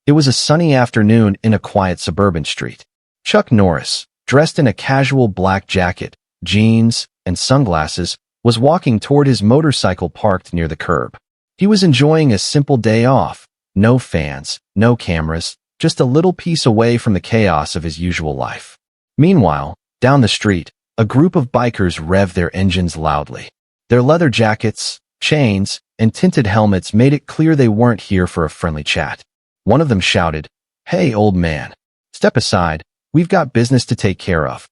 It was a sunny afternoon in a quiet suburban street. Chuck Norris, dressed in a casual black jacket, jeans, and sunglasses, was walking toward his motorcycle parked near the curb. He was enjoying a simple day off. No fans, no cameras, just a little piece away from the chaos of his usual life. Meanwhile, down the street, a group of bikers revved their engines loudly. Their leather jackets, chains, and tinted helmets made it clear they weren't here for a friendly chat. One of them shouted, "Hey, old man, step aside, we've got business to take care of."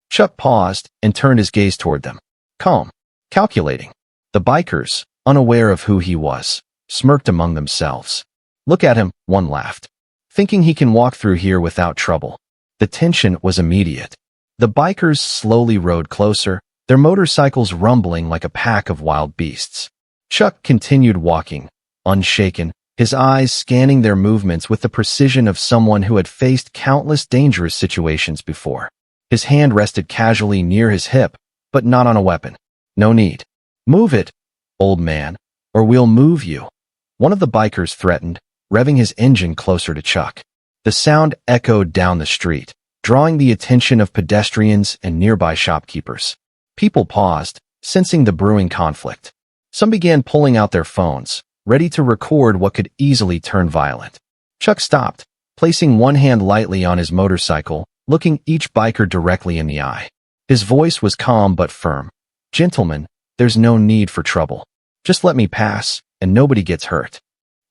Chuck paused and turned his gaze toward them. Calm, calculating. The bikers, unaware of who he was, smirked among themselves. "Look at him," one laughed. "Thinking he can walk through here without trouble." The tension was immediate. The bikers slowly rode closer, their motorcycles rumbling like a pack of wild beasts. Chuck continued walking, unshaken, his eyes scanning their movements with the precision of someone who had faced countless dangerous situations before. His hand rested casually near his hip, but not on a weapon. "No need. Move it, old man, or we'll move you," one of the bikers threatened, revving his engine closer to Chuck. The sound echoed down the street, drawing the attention of pedestrians and nearby shopkeepers. People paused, sensing the brewing conflict. Some began pulling out their phones, ready to record what could easily turn violent. Chuck stopped, placing one hand lightly on his motorcycle, looking each biker directly in the eye. His voice was calm but firm. "Gentlemen, there's no need for trouble. Just let me pass, and nobody gets hurt."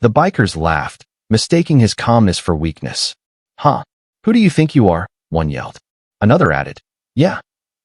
The bikers laughed, mistaking his calmness for weakness. "Huh? Who do you think you are?" one yelled. Another added, "Yeah,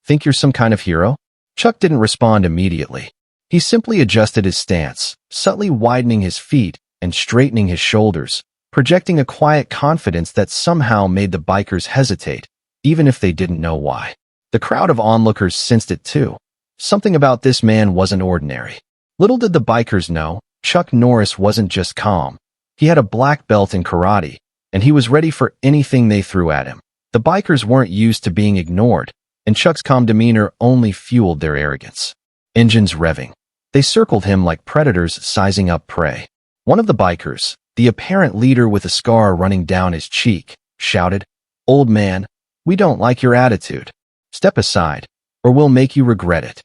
think you're some kind of hero?" Chuck didn't respond immediately. He simply adjusted his stance, subtly widening his feet and straightening his shoulders, projecting a quiet confidence that somehow made the bikers hesitate, even if they didn't know why. The crowd of onlookers sensed it too. Something about this man wasn't ordinary. Little did the bikers know, Chuck Norris wasn't just calm. He had a black belt in karate, and he was ready for anything they threw at him. The bikers weren't used to being ignored, and Chuck's calm demeanor only fueled their arrogance. Engines revving. They circled him like predators sizing up prey. One of the bikers, the apparent leader with a scar running down his cheek, shouted, "Old man, we don't like your attitude. Step aside, or we'll make you regret it."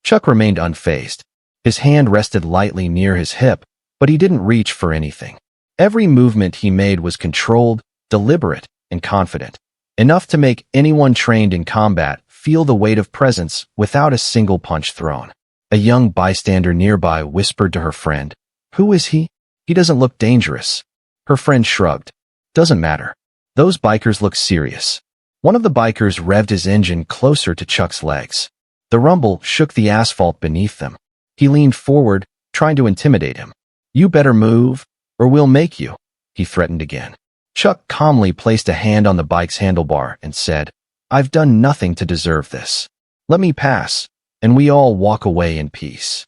Chuck remained unfazed. His hand rested lightly near his hip, but he didn't reach for anything. Every movement he made was controlled, deliberate, and confident, enough to make anyone trained in combat feel the weight of presence without a single punch thrown. A young bystander nearby whispered to her friend, "Who is he? He doesn't look dangerous." Her friend shrugged. "Doesn't matter. Those bikers look serious." One of the bikers revved his engine closer to Chuck's legs. The rumble shook the asphalt beneath them. He leaned forward, trying to intimidate him. "You better move, or we'll make you," he threatened again. Chuck calmly placed a hand on the bike's handlebar and said, "I've done nothing to deserve this. Let me pass, and we all walk away in peace."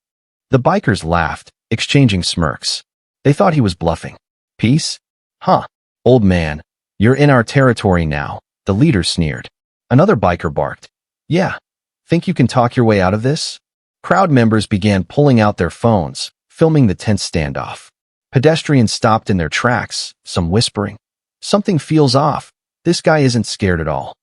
The bikers laughed, exchanging smirks. They thought he was bluffing. "Peace? Huh? Old man, you're in our territory now," the leader sneered. Another biker barked, "Yeah, think you can talk your way out of this?" Crowd members began pulling out their phones, filming the tense standoff. Pedestrians stopped in their tracks, some whispering, "Something feels off. This guy isn't scared at all."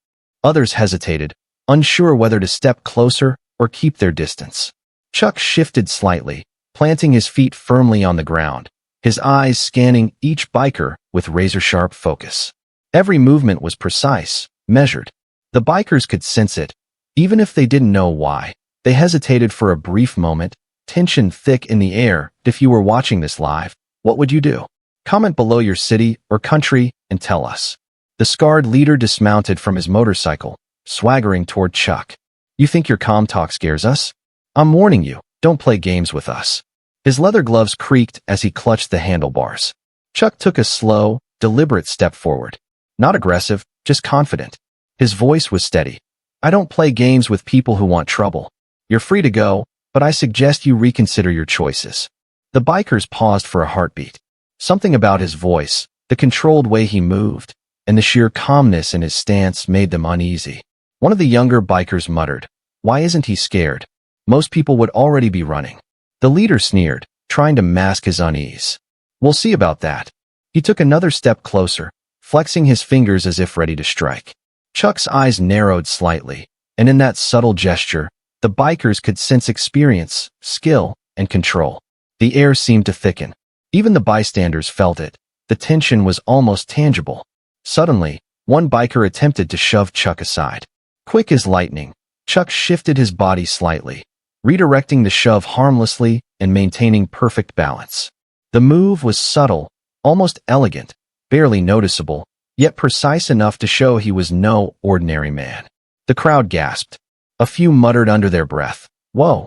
Others hesitated, unsure whether to step closer or keep their distance. Chuck shifted slightly, planting his feet firmly on the ground, his eyes scanning each biker with razor-sharp focus. Every movement was precise, measured. The bikers could sense it, even if they didn't know why. They hesitated for a brief moment, tension thick in the air. If you were watching this live, what would you do? Comment below your city or country and tell us. The scarred leader dismounted from his motorcycle, swaggering toward Chuck. "You think your calm talk scares us? I'm warning you, don't play games with us." His leather gloves creaked as he clutched the handlebars. Chuck took a slow, deliberate step forward. Not aggressive, just confident. His voice was steady. "I don't play games with people who want trouble. You're free to go, but I suggest you reconsider your choices." The bikers paused for a heartbeat. Something about his voice, the controlled way he moved, and the sheer calmness in his stance made them uneasy. One of the younger bikers muttered, "Why isn't he scared? Most people would already be running." The leader sneered, trying to mask his unease. "We'll see about that. He took another step closer, flexing his fingers as if ready to strike. Chuck's eyes narrowed slightly, and in that subtle gesture, the bikers could sense experience, skill, and control. The air seemed to thicken. Even the bystanders felt it. The tension was almost tangible. Suddenly, one biker attempted to shove Chuck aside. Quick as lightning, Chuck shifted his body slightly, redirecting the shove harmlessly and maintaining perfect balance. The move was subtle, almost elegant, barely noticeable, yet precise enough to show he was no ordinary man. The crowd gasped. A few muttered under their breath, "Whoa!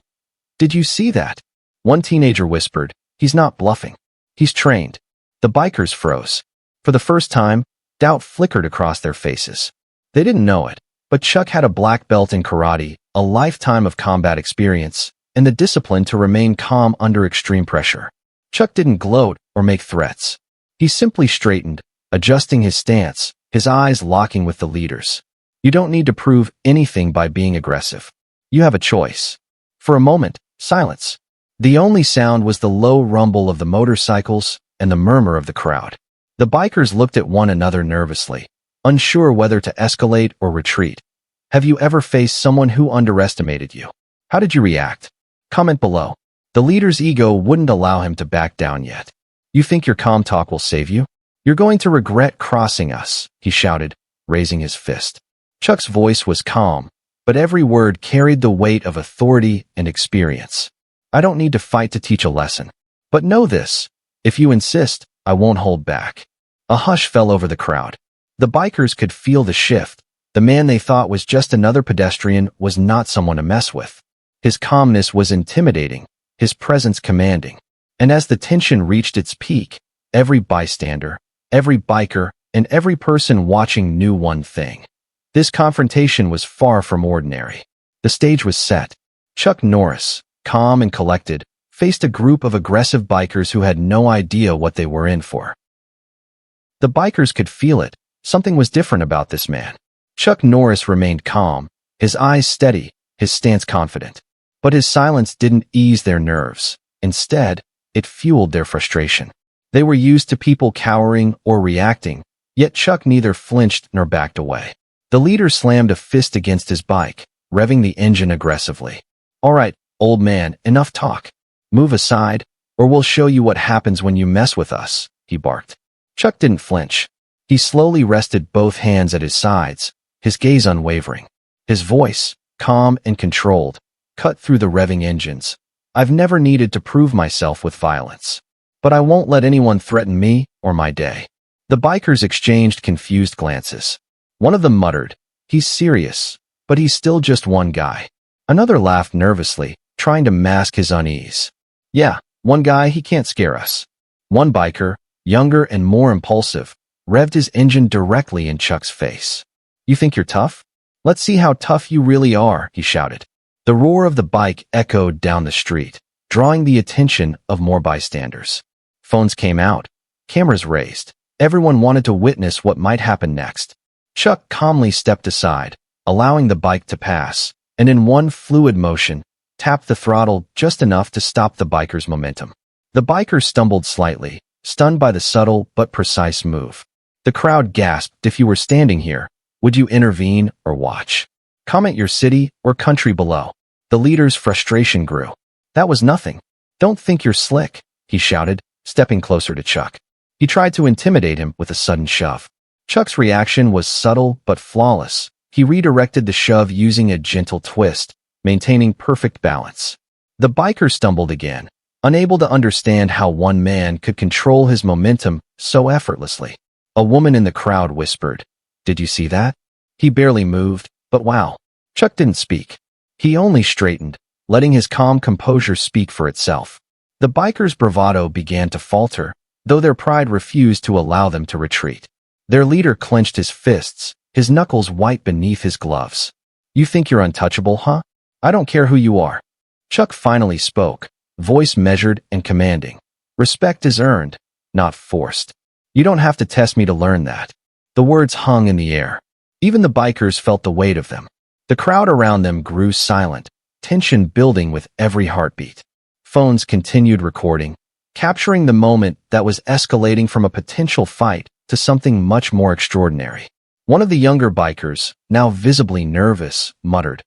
Did you see that?" One teenager whispered, "He's not bluffing. He's trained." The bikers froze. For the first time, doubt flickered across their faces. They didn't know it, but Chuck had a black belt in karate, a lifetime of combat experience, and the discipline to remain calm under extreme pressure. Chuck didn't gloat or make threats. He simply straightened, adjusting his stance, his eyes locking with the leaders. You don't need to prove anything by being aggressive. You have a choice. For a moment, silence. The only sound was the low rumble of the motorcycles and the murmur of the crowd. The bikers looked at one another nervously, unsure whether to escalate or retreat. Have you ever faced someone who underestimated you? How did you react? Comment below. The leader's ego wouldn't allow him to back down yet. You think your calm talk will save you? You're going to regret crossing us, he shouted, raising his fist. Chuck's voice was calm, but every word carried the weight of authority and experience. I don't need to fight to teach a lesson. But know this, if you insist, I won't hold back. A hush fell over the crowd. The bikers could feel the shift. The man they thought was just another pedestrian was not someone to mess with. His calmness was intimidating, his presence commanding. And as the tension reached its peak, every bystander, every biker, and every person watching knew one thing. This confrontation was far from ordinary. The stage was set. Chuck Norris, calm and collected, faced a group of aggressive bikers who had no idea what they were in for. The bikers could feel it. Something was different about this man. Chuck Norris remained calm, his eyes steady, his stance confident. But his silence didn't ease their nerves. Instead, it fueled their frustration. They were used to people cowering or reacting, yet Chuck neither flinched nor backed away. The leader slammed a fist against his bike, revving the engine aggressively. "All right, old man, enough talk. Move aside, or we'll show you what happens when you mess with us," he barked. Chuck didn't flinch. He slowly rested both hands at his sides, his gaze unwavering. His voice, calm and controlled, cut through the revving engines. "I've never needed to prove myself with violence. But I won't let anyone threaten me or my day." The bikers exchanged confused glances. One of them muttered, "He's serious, but he's still just one guy." Another laughed nervously, trying to mask his unease. "Yeah, one guy, he can't scare us." One biker, younger and more impulsive, revved his engine directly in Chuck's face. "You think you're tough? Let's see how tough you really are," he shouted. The roar of the bike echoed down the street, drawing the attention of more bystanders. Phones came out, cameras raised. Everyone wanted to witness what might happen next. Chuck calmly stepped aside, allowing the bike to pass, and in one fluid motion, tapped the throttle just enough to stop the biker's momentum. The biker stumbled slightly, stunned by the subtle but precise move. The crowd gasped. If you were standing here, would you intervene or watch? Comment your city or country below. The leader's frustration grew. "That was nothing. Don't think you're slick," he shouted, stepping closer to Chuck. He tried to intimidate him with a sudden shove. Chuck's reaction was subtle but flawless. He redirected the shove using a gentle twist, maintaining perfect balance. The biker stumbled again, unable to understand how one man could control his momentum so effortlessly. A woman in the crowd whispered, "Did you see that? He barely moved, but wow." Chuck didn't speak. He only straightened, letting his calm composure speak for itself. The biker's bravado began to falter, though their pride refused to allow them to retreat. Their leader clenched his fists, his knuckles white beneath his gloves. "You think you're untouchable, huh? I don't care who you are." Chuck finally spoke, voice measured and commanding. "Respect is earned, not forced. You don't have to test me to learn that." The words hung in the air. Even the bikers felt the weight of them. The crowd around them grew silent, tension building with every heartbeat. Phones continued recording. capturing the moment that was escalating from a potential fight to something much more extraordinary. One of the younger bikers, now visibly nervous, muttered,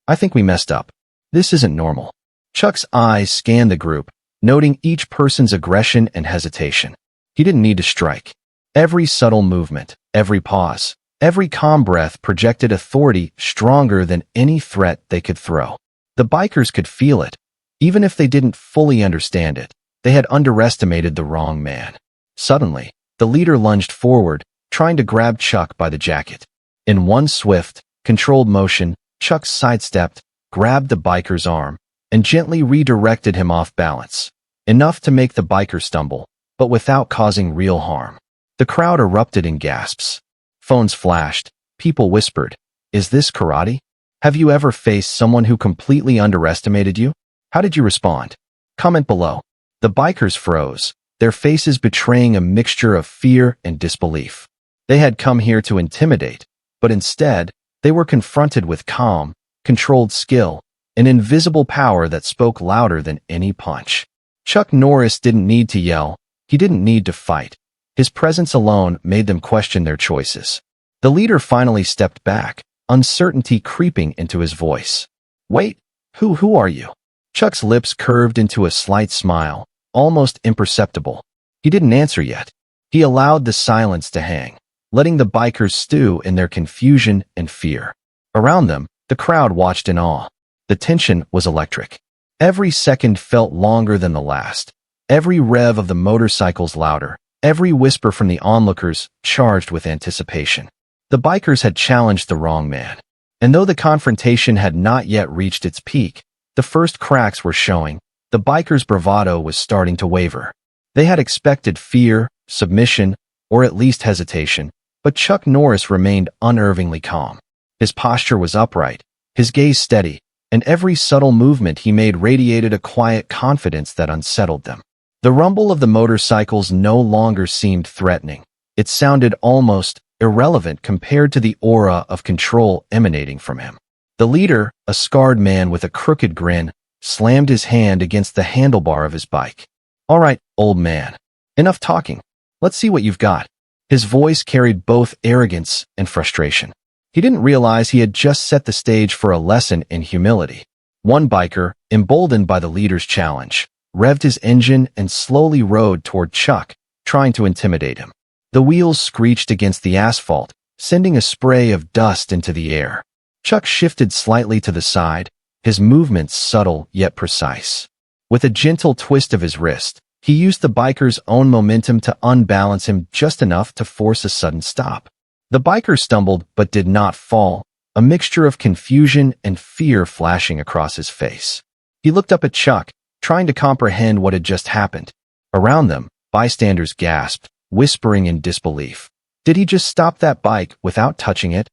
I think we messed up. This isn't normal." Chuck's eyes scanned the group, noting each person's aggression and hesitation. He didn't need to strike. Every subtle movement, every pause, every calm breath projected authority stronger than any threat they could throw. The bikers could feel it. Even if they didn't fully understand it, they had underestimated the wrong man. Suddenly, the leader lunged forward, trying to grab Chuck by the jacket. In one swift, controlled motion, Chuck sidestepped, grabbed the biker's arm, and gently redirected him off balance, enough to make the biker stumble, but without causing real harm. The crowd erupted in gasps. Phones flashed. People whispered, "Is this karate? Have you ever faced someone who completely underestimated you? How did you respond?" Comment below. The bikers froze, their faces betraying a mixture of fear and disbelief. They had come here to intimidate, but instead, they were confronted with calm, controlled skill, an invisible power that spoke louder than any punch. Chuck Norris didn't need to yell. He didn't need to fight. His presence alone made them question their choices. The leader finally stepped back, uncertainty creeping into his voice. "Wait, who are you?" Chuck's lips curved into a slight smile, almost imperceptible. He didn't answer yet. He allowed the silence to hang, letting the bikers stew in their confusion and fear. Around them, the crowd watched in awe. The tension was electric. Every second felt longer than the last. Every rev of the motorcycles louder. Every whisper from the onlookers charged with anticipation. The bikers had challenged the wrong man. And though the confrontation had not yet reached its peak, the first cracks were showing. The bikers' bravado was starting to waver. They had expected fear, submission, or at least hesitation, but Chuck Norris remained unnervingly calm. His posture was upright, his gaze steady, and every subtle movement he made radiated a quiet confidence that unsettled them. The rumble of the motorcycles no longer seemed threatening. It sounded almost irrelevant compared to the aura of control emanating from him. The leader, a scarred man with a crooked grin, slammed his hand against the handlebar of his bike. "All right, old man. Enough talking. Let's see what you've got." His voice carried both arrogance and frustration. He didn't realize he had just set the stage for a lesson in humility. One biker, emboldened by the leader's challenge, revved his engine and slowly rode toward Chuck, trying to intimidate him. The wheels screeched against the asphalt, sending a spray of dust into the air. Chuck shifted slightly to the side, his movements subtle yet precise. With a gentle twist of his wrist, he used the biker's own momentum to unbalance him just enough to force a sudden stop. The biker stumbled but did not fall, a mixture of confusion and fear flashing across his face. He looked up at Chuck, trying to comprehend what had just happened. Around them, bystanders gasped, whispering in disbelief. Did he just stop that bike without touching it?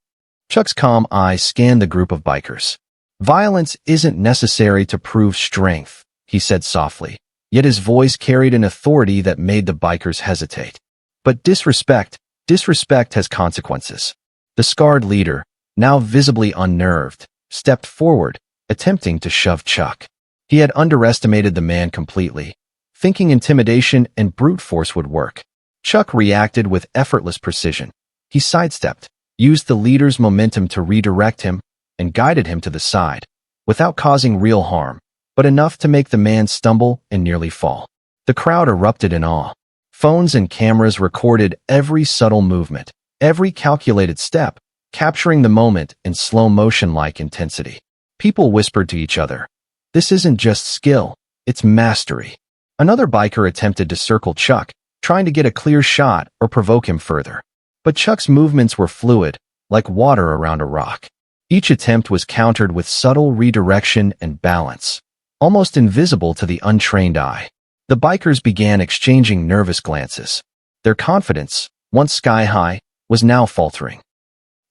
Chuck's calm eyes scanned the group of bikers. "Violence isn't necessary to prove strength," he said softly, yet his voice carried an authority that made the bikers hesitate. "But disrespect has consequences." The scarred leader, now visibly unnerved, stepped forward, attempting to shove Chuck. He had underestimated the man completely, thinking intimidation and brute force would work. Chuck reacted with effortless precision. He sidestepped, used the leader's momentum to redirect him, and guided him to the side, without causing real harm, but enough to make the man stumble and nearly fall. The crowd erupted in awe. Phones and cameras recorded every subtle movement, every calculated step, capturing the moment in slow motion-like intensity. People whispered to each other, "This isn't just skill, it's mastery." Another biker attempted to circle Chuck, trying to get a clear shot or provoke him further. But Chuck's movements were fluid, like water around a rock. Each attempt was countered with subtle redirection and balance, almost invisible to the untrained eye. The bikers began exchanging nervous glances. Their confidence, once sky-high, was now faltering.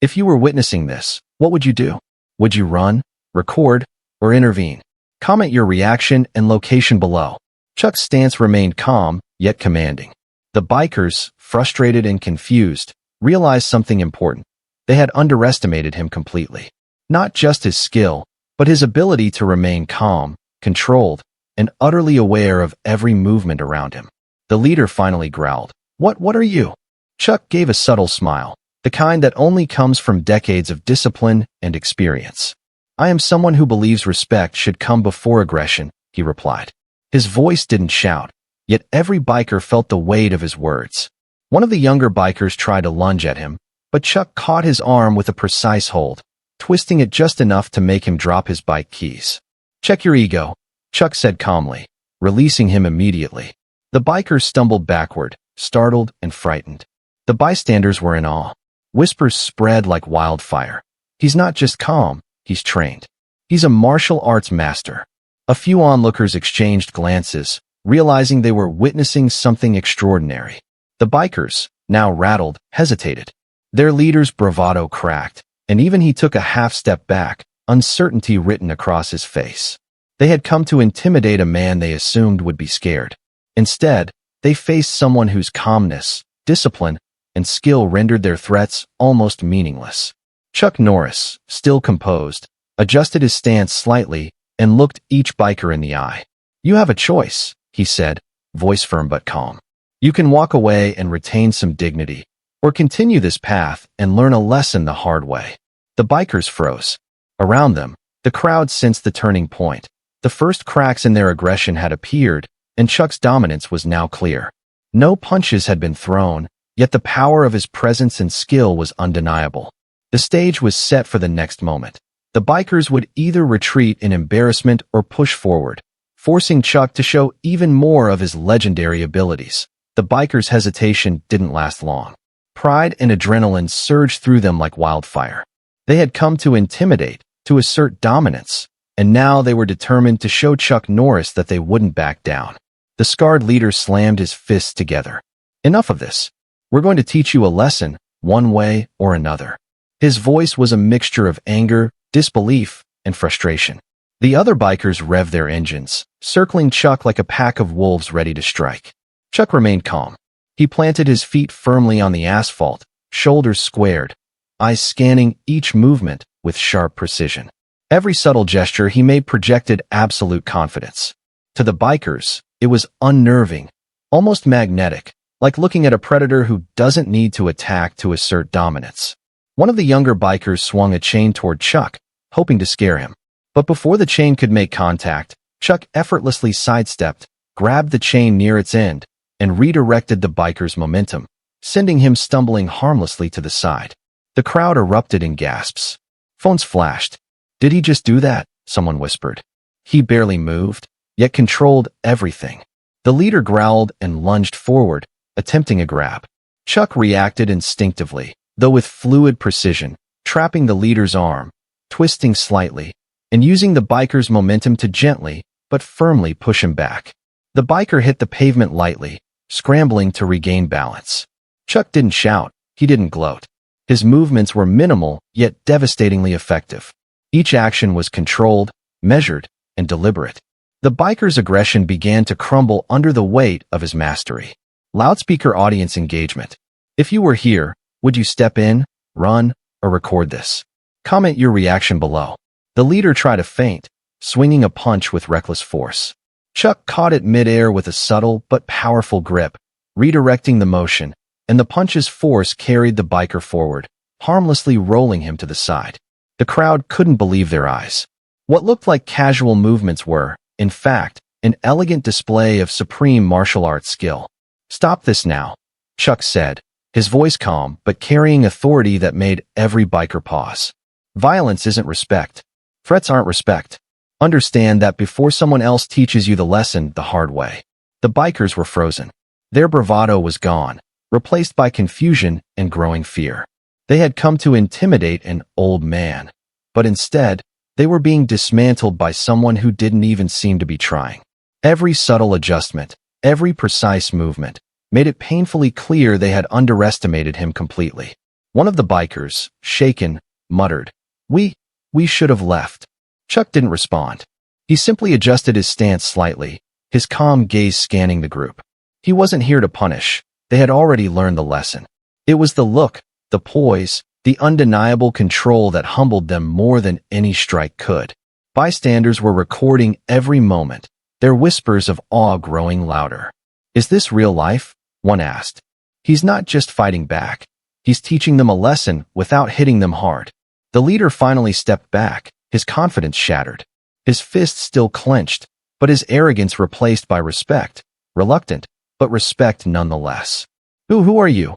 If you were witnessing this, what would you do? Would you run, record, or intervene? Comment your reaction and location below. Chuck's stance remained calm, yet commanding. The bikers, frustrated and confused, realized something important. They had underestimated him completely. Not just his skill, but his ability to remain calm, controlled, and utterly aware of every movement around him. The leader finally growled, What are you?" Chuck gave a subtle smile, the kind that only comes from decades of discipline and experience. "I am someone who believes respect should come before aggression," he replied. His voice didn't shout, yet every biker felt the weight of his words. One of the younger bikers tried to lunge at him, but Chuck caught his arm with a precise hold, twisting it just enough to make him drop his bike keys. "Check your ego," Chuck said calmly, releasing him immediately. The biker stumbled backward, startled and frightened. The bystanders were in awe. Whispers spread like wildfire. "He's not just calm, he's trained. He's a martial arts master." A few onlookers exchanged glances, realizing they were witnessing something extraordinary. The bikers, now rattled, hesitated. Their leader's bravado cracked, and even he took a half-step back, uncertainty written across his face. They had come to intimidate a man they assumed would be scared. Instead, they faced someone whose calmness, discipline, and skill rendered their threats almost meaningless. Chuck Norris, still composed, adjusted his stance slightly and looked each biker in the eye. "You have a choice," he said, voice firm but calm. "You can walk away and retain some dignity, or continue this path and learn a lesson the hard way." The bikers froze. Around them, the crowd sensed the turning point. The first cracks in their aggression had appeared, and Chuck's dominance was now clear. No punches had been thrown, yet the power of his presence and skill was undeniable. The stage was set for the next moment. The bikers would either retreat in embarrassment or push forward, forcing Chuck to show even more of his legendary abilities. The bikers' hesitation didn't last long. Pride and adrenaline surged through them like wildfire. They had come to intimidate, to assert dominance, and now they were determined to show Chuck Norris that they wouldn't back down. The scarred leader slammed his fists together. "Enough of this. We're going to teach you a lesson, one way or another." His voice was a mixture of anger, disbelief, and frustration. The other bikers revved their engines, circling Chuck like a pack of wolves ready to strike. Chuck remained calm. He planted his feet firmly on the asphalt, shoulders squared, eyes scanning each movement with sharp precision. Every subtle gesture he made projected absolute confidence. To the bikers, it was unnerving, almost magnetic, like looking at a predator who doesn't need to attack to assert dominance. One of the younger bikers swung a chain toward Chuck, hoping to scare him. But before the chain could make contact, Chuck effortlessly sidestepped, grabbed the chain near its end, and redirected the biker's momentum, sending him stumbling harmlessly to the side. The crowd erupted in gasps. Phones flashed. "Did he just do that?" someone whispered. He barely moved, yet controlled everything. The leader growled and lunged forward, attempting a grab. Chuck reacted instinctively, though with fluid precision, trapping the leader's arm, twisting slightly, and using the biker's momentum to gently, but firmly push him back. The biker hit the pavement lightly, scrambling to regain balance. Chuck didn't shout, he didn't gloat. His movements were minimal, yet devastatingly effective. Each action was controlled, measured, and deliberate. The biker's aggression began to crumble under the weight of his mastery. Loudspeaker audience engagement. If you were here, would you step in, run, or record this? Comment your reaction below. The leader tried a feint, swinging a punch with reckless force. Chuck caught it midair with a subtle but powerful grip, redirecting the motion, and the punch's force carried the biker forward, harmlessly rolling him to the side. The crowd couldn't believe their eyes. What looked like casual movements were, in fact, an elegant display of supreme martial arts skill. "Stop this now," Chuck said, his voice calm but carrying authority that made every biker pause. "Violence isn't respect. Threats aren't respect. Understand that before someone else teaches you the lesson the hard way." The bikers were frozen. Their bravado was gone, replaced by confusion and growing fear. They had come to intimidate an old man, but instead, they were being dismantled by someone who didn't even seem to be trying. Every subtle adjustment, every precise movement, made it painfully clear they had underestimated him completely. One of the bikers, shaken, muttered, We should have left." Chuck didn't respond. He simply adjusted his stance slightly, his calm gaze scanning the group. He wasn't here to punish. They had already learned the lesson. It was the look, the poise, the undeniable control that humbled them more than any strike could. Bystanders were recording every moment, their whispers of awe growing louder. "Is this real life?" one asked. "He's not just fighting back. He's teaching them a lesson without hitting them hard." The leader finally stepped back, his confidence shattered. His fists still clenched, but his arrogance replaced by respect. Reluctant, but respect nonetheless. Who are you?"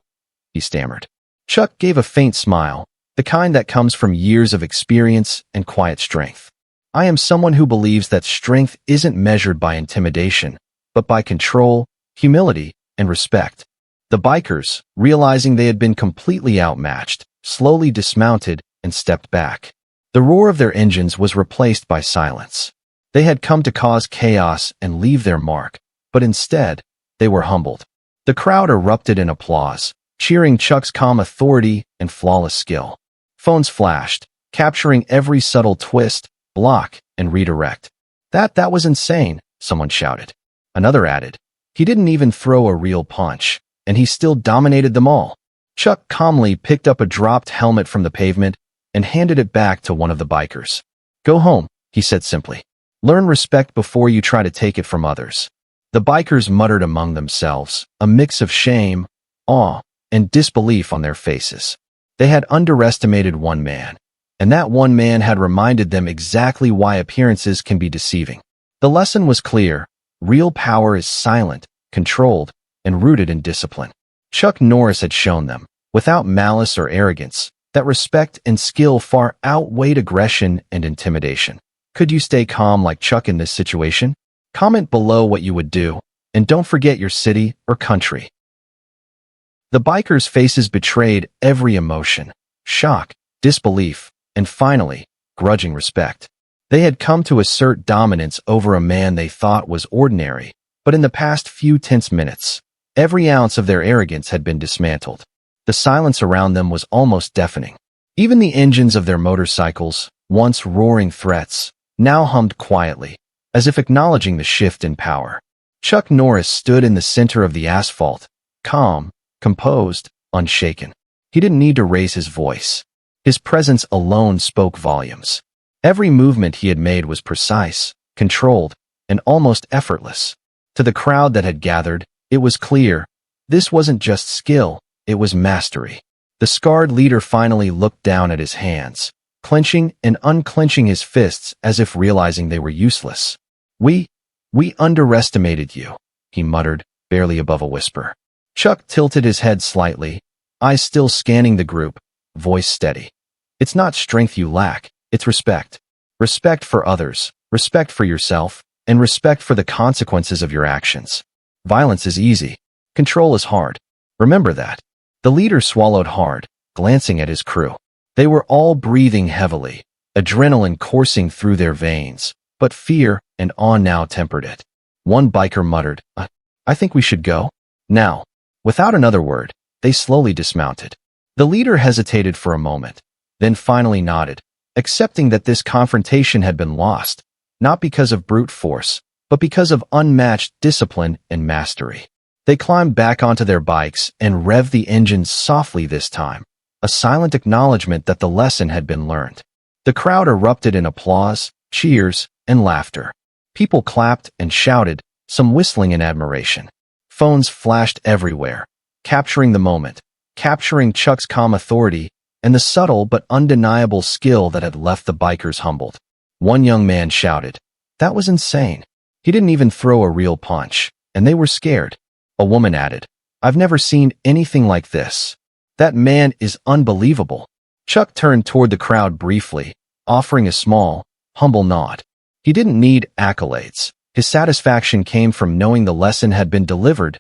he stammered. Chuck gave a faint smile, the kind that comes from years of experience and quiet strength. "I am someone who believes that strength isn't measured by intimidation, but by control, humility, and respect." The bikers, realizing they had been completely outmatched, slowly dismounted and stepped back. The roar of their engines was replaced by silence. They had come to cause chaos and leave their mark, but instead, they were humbled. The crowd erupted in applause, cheering Chuck's calm authority and flawless skill. Phones flashed, capturing every subtle twist, block, and redirect. That was insane," someone shouted. Another added, "He didn't even throw a real punch, and he still dominated them all." Chuck calmly picked up a dropped helmet from the pavement and handed it back to one of the bikers. "Go home," he said simply. "Learn respect before you try to take it from others." The bikers muttered among themselves, a mix of shame, awe, and disbelief on their faces. They had underestimated one man, and that one man had reminded them exactly why appearances can be deceiving. The lesson was clear: real power is silent, controlled, and rooted in discipline. Chuck Norris had shown them, without malice or arrogance, that respect and skill far outweighed aggression and intimidation. Could you stay calm like Chuck in this situation? Comment below what you would do, and don't forget your city or country. The bikers' faces betrayed every emotion: shock, disbelief, and finally, grudging respect. They had come to assert dominance over a man they thought was ordinary, but in the past few tense minutes, every ounce of their arrogance had been dismantled. The silence around them was almost deafening. Even the engines of their motorcycles, once roaring threats, now hummed quietly, as if acknowledging the shift in power. Chuck Norris stood in the center of the asphalt, calm, composed, unshaken. He didn't need to raise his voice. His presence alone spoke volumes. Every movement he had made was precise, controlled, and almost effortless. To the crowd that had gathered, it was clear, this wasn't just skill, it was mastery. The scarred leader finally looked down at his hands, clenching and unclenching his fists as if realizing they were useless. We underestimated you," he muttered, barely above a whisper. Chuck tilted his head slightly, eyes still scanning the group, voice steady. "It's not strength you lack, it's respect. Respect for others, respect for yourself, and respect for the consequences of your actions. Violence is easy. Control is hard. Remember that." The leader swallowed hard, glancing at his crew. They were all breathing heavily, adrenaline coursing through their veins, but fear and awe now tempered it. One biker muttered, I think we should go now." Without another word, they slowly dismounted. The leader hesitated for a moment, then finally nodded, accepting that this confrontation had been lost, not because of brute force, but because of unmatched discipline and mastery. They climbed back onto their bikes and revved the engines softly this time, a silent acknowledgement that the lesson had been learned. The crowd erupted in applause, cheers, and laughter. People clapped and shouted, some whistling in admiration. Phones flashed everywhere, capturing the moment, capturing Chuck's calm authority and the subtle but undeniable skill that had left the bikers humbled. One young man shouted, "That was insane. He didn't even throw a real punch," and they were scared. A woman added, "I've never seen anything like this. That man is unbelievable." Chuck turned toward the crowd briefly, offering a small, humble nod. He didn't need accolades. His satisfaction came from knowing the lesson had been delivered.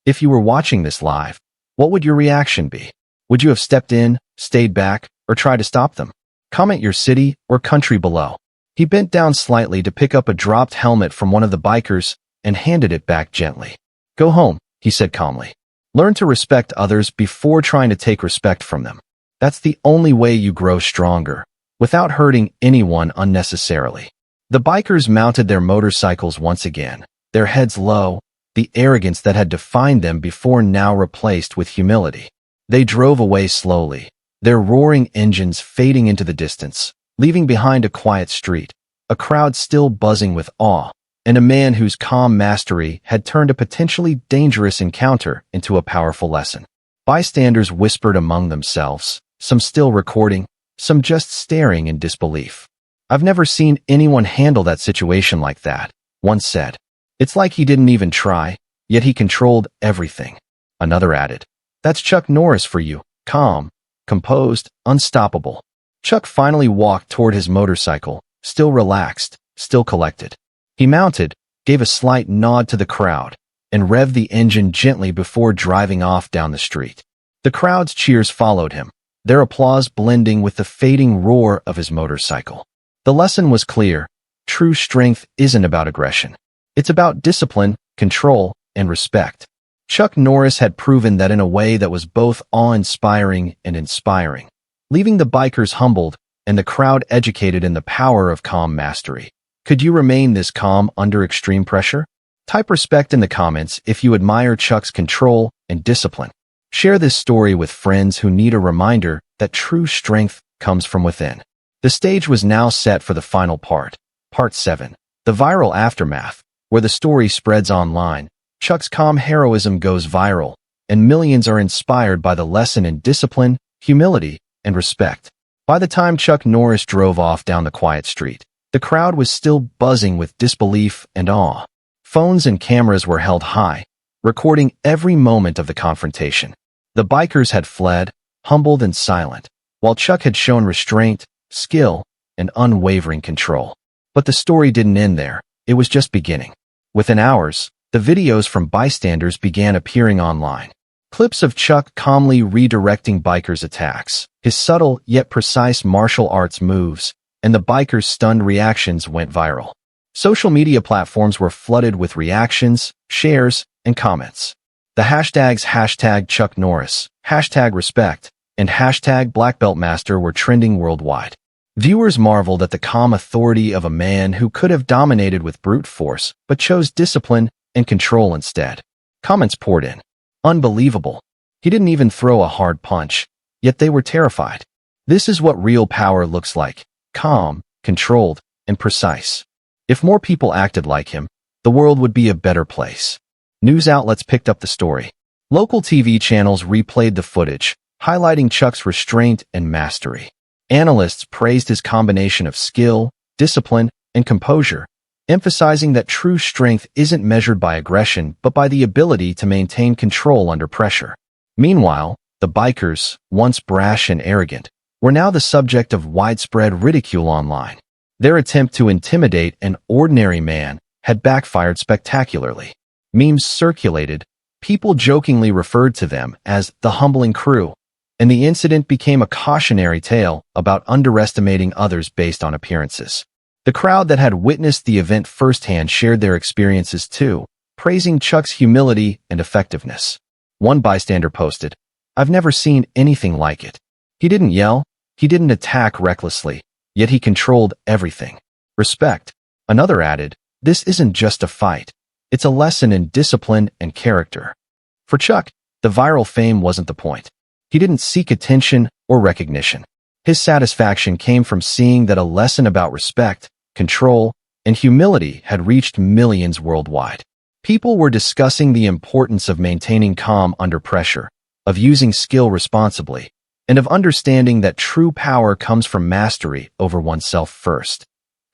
If you were watching this live, what would your reaction be? Would you have stepped in, stayed back, or tried to stop them? Comment your city or country below. He bent down slightly to pick up a dropped helmet from one of the bikers and handed it back gently. "Go home," he said calmly. "Learn to respect others before trying to take respect from them. That's the only way you grow stronger, without hurting anyone unnecessarily." The bikers mounted their motorcycles once again, their heads low, the arrogance that had defined them before now replaced with humility. They drove away slowly, their roaring engines fading into the distance, leaving behind a quiet street, a crowd still buzzing with awe, and a man whose calm mastery had turned a potentially dangerous encounter into a powerful lesson. Bystanders whispered among themselves, some still recording, some just staring in disbelief. "I've never seen anyone handle that situation like that," one said. "It's like he didn't even try, yet he controlled everything." Another added, "That's Chuck Norris for you, calm, composed, unstoppable." Chuck finally walked toward his motorcycle, still relaxed, still collected. He mounted, gave a slight nod to the crowd, and revved the engine gently before driving off down the street. The crowd's cheers followed him, their applause blending with the fading roar of his motorcycle. The lesson was clear. True strength isn't about aggression. It's about discipline, control, and respect. Chuck Norris had proven that in a way that was both awe-inspiring and inspiring, leaving the bikers humbled and the crowd educated in the power of calm mastery. Could you remain this calm under extreme pressure? Type respect in the comments if you admire Chuck's control and discipline. Share this story with friends who need a reminder that true strength comes from within. The stage was now set for the final part, Part 7, the viral aftermath, where the story spreads online. Chuck's calm heroism goes viral, and millions are inspired by the lesson in discipline, humility, and respect. By the time Chuck Norris drove off down the quiet street, the crowd was still buzzing with disbelief and awe. Phones and cameras were held high, recording every moment of the confrontation. The bikers had fled, humbled and silent, while Chuck had shown restraint, skill, and unwavering control. But the story didn't end there. It was just beginning. Within hours, the videos from bystanders began appearing online. Clips of Chuck calmly redirecting bikers' attacks, his subtle yet precise martial arts moves, and the bikers' stunned reactions went viral. Social media platforms were flooded with reactions, shares, and comments. The hashtags #ChuckNorris, #respect, and #BlackBeltMaster were trending worldwide. Viewers marveled at the calm authority of a man who could have dominated with brute force, but chose discipline and control instead. Comments poured in. Unbelievable. He didn't even throw a hard punch, yet they were terrified. This is what real power looks like: calm, controlled, and precise. If more people acted like him, the world would be a better place. News outlets picked up the story. Local TV channels replayed the footage, highlighting Chuck's restraint and mastery. Analysts praised his combination of skill, discipline, and composure, emphasizing that true strength isn't measured by aggression but by the ability to maintain control under pressure. Meanwhile, the bikers, once brash and arrogant, were now the subject of widespread ridicule online. Their attempt to intimidate an ordinary man had backfired spectacularly. Memes circulated, people jokingly referred to them as the humbling crew, and the incident became a cautionary tale about underestimating others based on appearances. The crowd that had witnessed the event firsthand shared their experiences too, praising Chuck's humility and effectiveness. One bystander posted, "I've never seen anything like it. He didn't yell, he didn't attack recklessly, yet he controlled everything. Respect." Another added, "This isn't just a fight. It's a lesson in discipline and character." For Chuck, the viral fame wasn't the point. He didn't seek attention or recognition. His satisfaction came from seeing that a lesson about respect, control, and humility had reached millions worldwide. People were discussing the importance of maintaining calm under pressure, of using skill responsibly, and of understanding that true power comes from mastery over oneself first.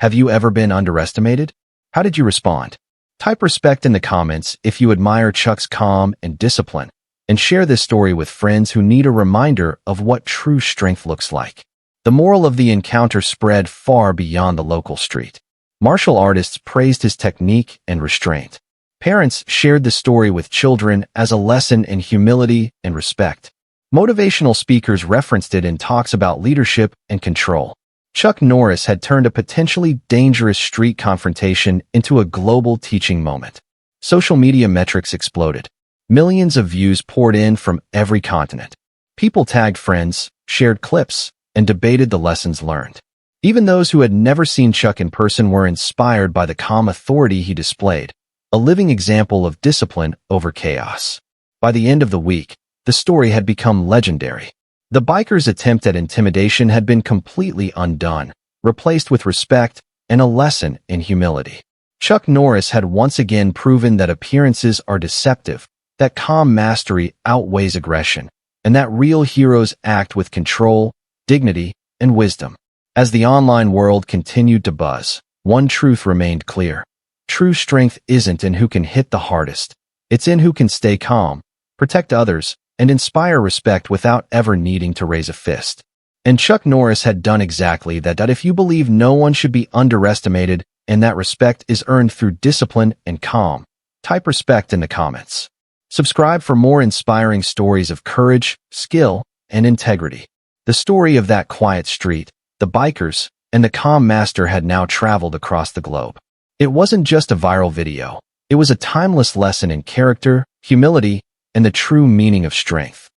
Have you ever been underestimated? How did you respond? Type respect in the comments if you admire Chuck's calm and discipline, and share this story with friends who need a reminder of what true strength looks like. The moral of the encounter spread far beyond the local street. Martial artists praised his technique and restraint. Parents shared the story with children as a lesson in humility and respect. Motivational speakers referenced it in talks about leadership and control. Chuck Norris had turned a potentially dangerous street confrontation into a global teaching moment. Social media metrics exploded. Millions of views poured in from every continent. People tagged friends, shared clips, and debated the lessons learned. Even those who had never seen Chuck in person were inspired by the calm authority he displayed, a living example of discipline over chaos. By the end of the week, the story had become legendary. The bikers' attempt at intimidation had been completely undone, replaced with respect and a lesson in humility. Chuck Norris had once again proven that appearances are deceptive, that calm mastery outweighs aggression, and that real heroes act with control, dignity, and wisdom. As the online world continued to buzz, one truth remained clear. True strength isn't in who can hit the hardest. It's in who can stay calm, protect others, and inspire respect without ever needing to raise a fist. And Chuck Norris had done exactly that. If you believe no one should be underestimated and that respect is earned through discipline and calm, type respect in the comments. Subscribe for more inspiring stories of courage, skill, and integrity. The story of that quiet street, the bikers, and the calm master had now traveled across the globe. It wasn't just a viral video. It was a timeless lesson in character, humility, and the true meaning of strength.